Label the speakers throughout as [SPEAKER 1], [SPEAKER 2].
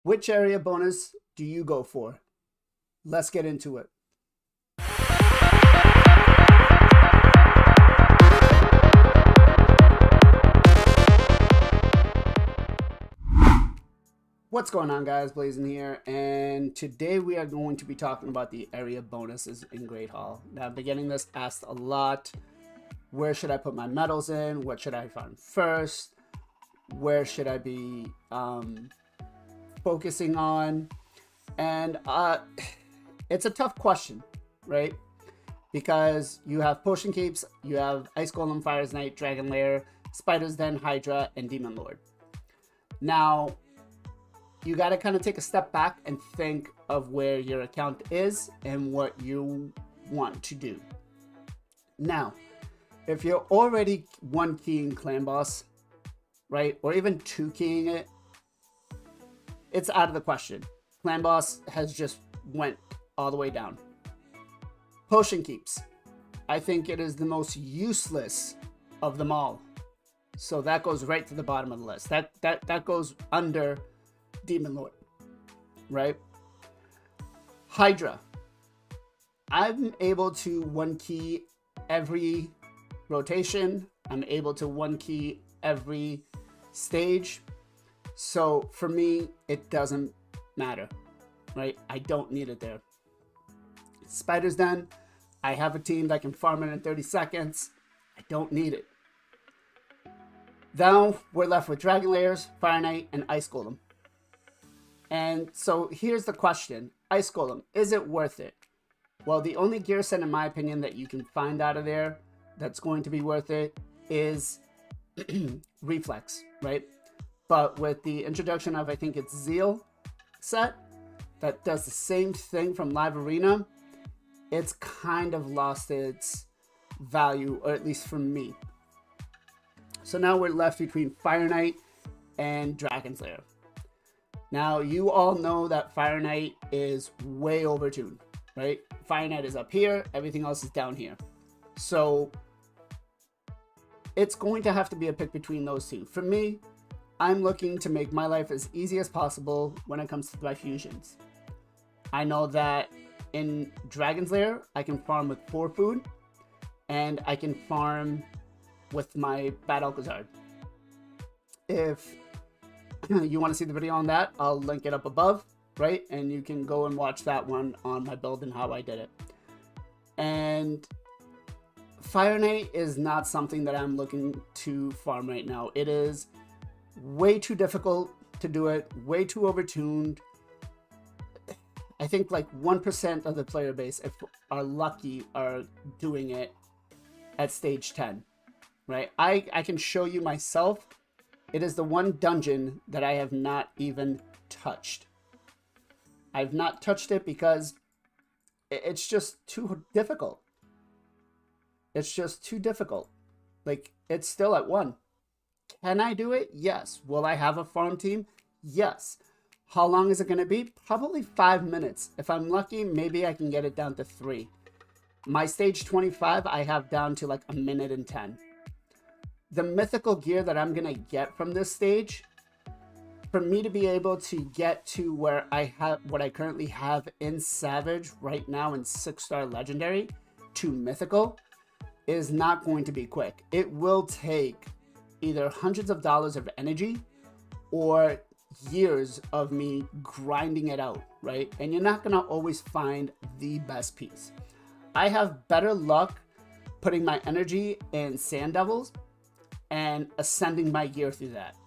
[SPEAKER 1] Which area bonus do you go for? Let's get into it. What's going on, guys? Blazing here, and today we are going to be talking about the area bonuses in Great Hall. Now, I've been getting this asked a lot. Where should I put my medals in? What should I farm first? Where should I be focusing on? And it's a tough question, right? Because you have Potion Keeps, you have Ice Golem, Fire's Knight, Dragon Lair, Spider's Den, Hydra, and Demon Lord. Now, you got to kind of take a step back and think of where your account is and what you want to do. Now, if you're already one keying Clan Boss, right, or even two keying it, it's out of the question. Clan Boss has just went all the way down. Potion Keeps, I think it is the most useless of them all. So that goes right to the bottom of the list. That goes under Demon Lord, right? Hydra, I'm able to one key every rotation. I'm able to one key every stage. So for me, it doesn't matter, right? I don't need it there. Spider's Den, I have a team that can farm it in 30 seconds. I don't need it. Now we're left with Dragon Lairs, Fire Knight, and Ice Golem. And so here's the question. Ice Golem, is it worth it? Well, the only gear set, in my opinion, that you can find out of there that's going to be worth it is Reflex, right? But with the introduction of, I think it's Zeal set, that does the same thing from Live Arena, it's kind of lost its value, or at least for me. So now we're left between Fire Knight and Dragon's Lair. Now, you all know that Fire Knight is way overtuned, right? Fire Knight is up here, everything else is down here. So it's going to have to be a pick between those two. For me, I'm looking to make my life as easy as possible when it comes to my fusions. I know that in Dragon's Lair, I can farm with 4 food, and I can farm with my Bad Alcazar. If you want to see the video on that, I'll link it up above, right? And you can go and watch that one on my build and how I did it. And Fire Knight is not something that I'm looking to farm right now. It is way too difficult to do it, way too overtuned. I think like 1% of the player base, if are lucky, are doing it at stage 10, right? I can show you myself. It is the one dungeon that I have not even touched. I've not touched it because it's just too difficult. It's just too difficult. Like, it's still at 1. Can I do it? Yes. Will I have a farm team? Yes. How long is it going to be? Probably 5 minutes. If I'm lucky, maybe I can get it down to 3. My stage 25, I have down to like 1 minute and 10. The mythical gear that I'm going to get from this stage, for me to be able to get to where I have what I currently have in Savage right now in 6-star legendary to mythical, is not going to be quick. It will take either hundreds of dollars of energy or years of me grinding it out, right? And you're not going to always find the best piece. I have better luck putting my energy in Sand Devils and ascending my gear through that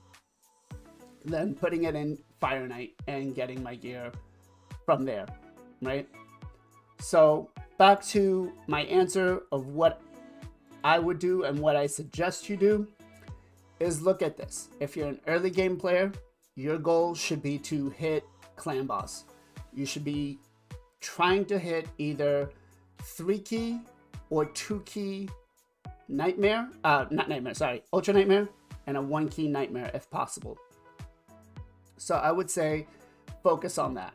[SPEAKER 1] than putting it in Fire Knight and getting my gear from there, right? So back to my answer of what I would do and what I suggest you do is look at this. If you're an early game player, your goal should be to hit Clan Boss. You should be trying to hit either 3-key or 2-key Nightmare, Ultra Nightmare, and a 1-key Nightmare if possible. So I would say focus on that.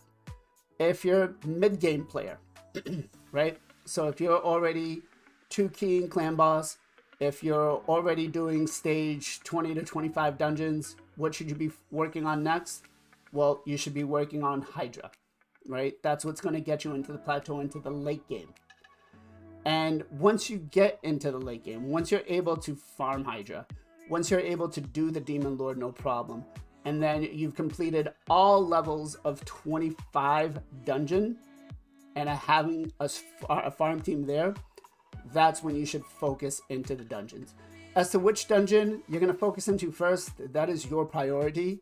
[SPEAKER 1] If you're a mid-game player, right? So if you're already 2-keying Clan Boss, if you're already doing stage 20 to 25 dungeons, what should you be working on next? Well, you should be working on Hydra, right? That's what's going to get you into the plateau, into the late game. And once you get into the late game, once you're able to farm Hydra, once you're able to do the Demon Lord, no problem, and then you've completed all levels of 25 dungeon and having a farm team there, that's when you should focus into the dungeons. As to which dungeon you're going to focus into first, that is your priority.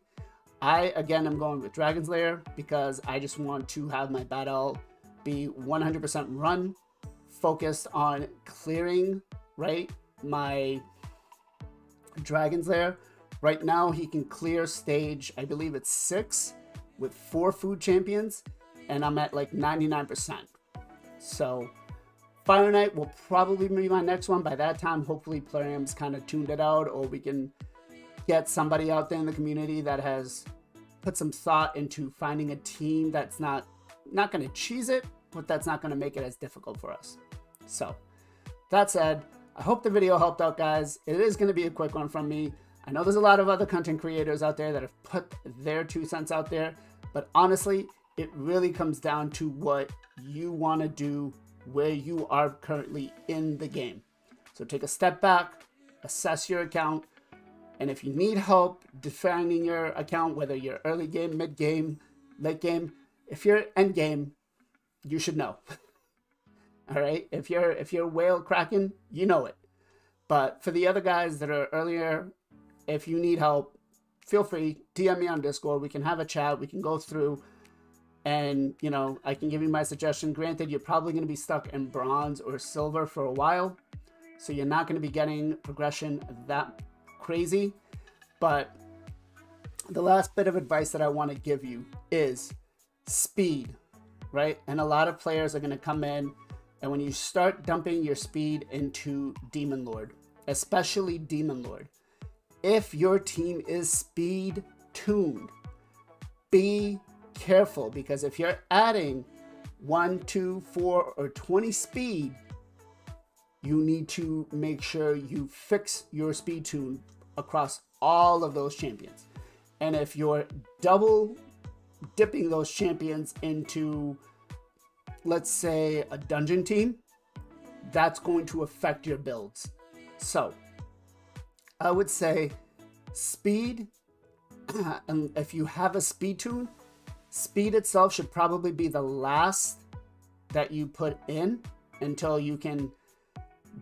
[SPEAKER 1] Again, I'm going with Dragon's Lair because I just want to have my battle be 100% run, focused on clearing, right, my Dragon's Lair. Right now, he can clear stage, I believe it's 6 with 4 food champions, and I'm at like 99%. So Fire Knight will probably be my next one. By that time, hopefully Plarium's kind of tuned it out, or we can get somebody out there in the community that has put some thought into finding a team that's not going to cheese it, but that's not going to make it as difficult for us. So that said, I hope the video helped out, guys. It is going to be a quick one from me. I know there's a lot of other content creators out there that have put their 2 cents out there, but honestly, it really comes down to what you want to do where you are currently in the game. So take a step back, assess your account, and if you need help defining your account, whether you're early game, mid game, late game, if you're end game, you should know. All right, if you're whale cracking, you know it. But for the other guys that are earlier, if you need help, feel free, DM me on Discord. We can have a chat. We can go through, and you know, I can give you my suggestion. Granted, you're probably going to be stuck in bronze or silver for a while, so you're not going to be getting progression that crazy. But the last bit of advice that I want to give you is speed, right? And a lot of players are going to come in, and when you start dumping your speed into Demon Lord, especially Demon Lord, if your team is speed tuned, be careful, because if you're adding 1, 2, 4, or 20 speed, you need to make sure you fix your speed tune across all of those champions. And if you're double dipping those champions into, let's say, a dungeon team, that's going to affect your builds. So I would say speed, and if you have a speed tune, speed itself should probably be the last that you put in until you can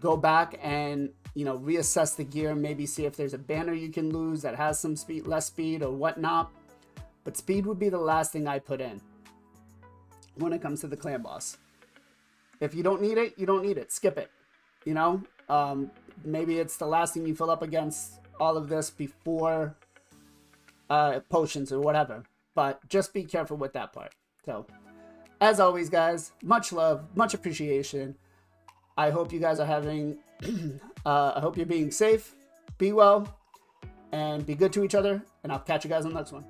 [SPEAKER 1] go back and, you know, reassess the gear, maybe see if there's a banner you can lose that has some speed, less speed or whatnot. But speed would be the last thing I put in when it comes to the clan boss. If you don't need it, you don't need it. Skip it. You know, maybe it's the last thing you fill up against all of this before potions or whatever. But just be careful with that part. So, as always, guys, much love, much appreciation. I hope you guys are having, I hope you're being safe, be well, and be good to each other. And I'll catch you guys on the next one.